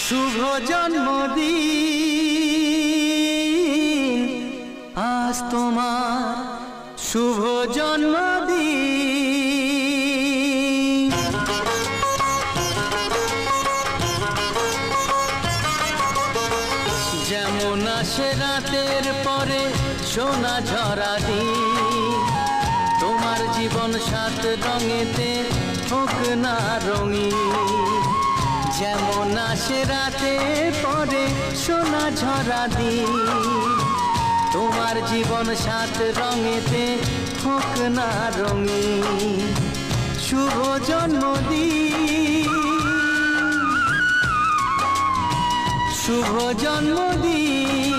শুভ জন্মদিন আজ তোমার শুভ জন্মদিন। যেমন আসে রাতের পরে সোনা ঝরা দিন, তোমার জীবন সাত রঙেতে হোক না রঙিন। যেমন আসে রাতের পরে সোনা ঝরা দিন, তোমার জীবন সাত রঙেতে হোক না রঙিন। শুভ জন্মদিন, শুভ জন্মদিন।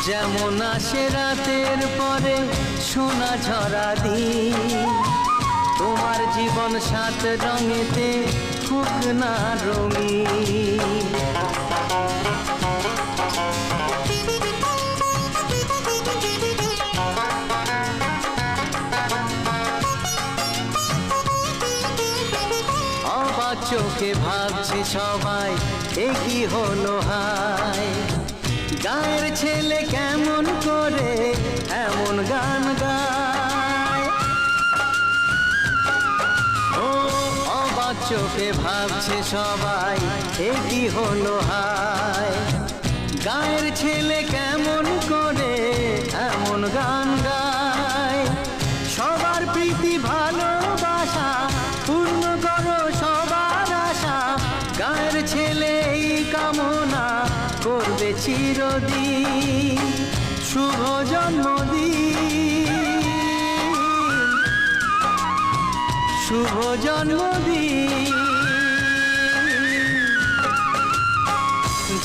যেমন আসে রাতের পরে সোনা ঝরা দিন, তোমার জীবন সাত রঙেতে হোক না রঙিন। অবাক চোখে ভাবছে সবাই এ কি হলো হায়, গায়ের ছেলে কেমন করে এমন গান গায়। ও অবাক চোখে ভাবছে সবাই এ কি হলো হায়, গায়ের ছেলে কেমন করে এমন গান গায়। সবার প্রীতি ভালোবাসা পূর্ণ করো সবার আশা, গায়ের ছেলে এই কামনা করবে চিরদিন। শুভ জন্মদিন, শুভ জন্মদিন।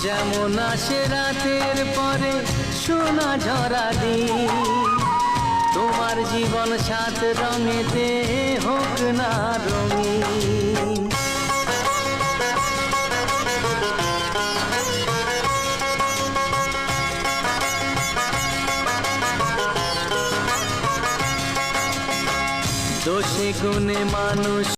যেমন আসে রাতের পরে সোনা ঝরা দিন, তোমার জীবন সাত রঙেতে হোক না রঙিন। দোষে গুণে মানুষ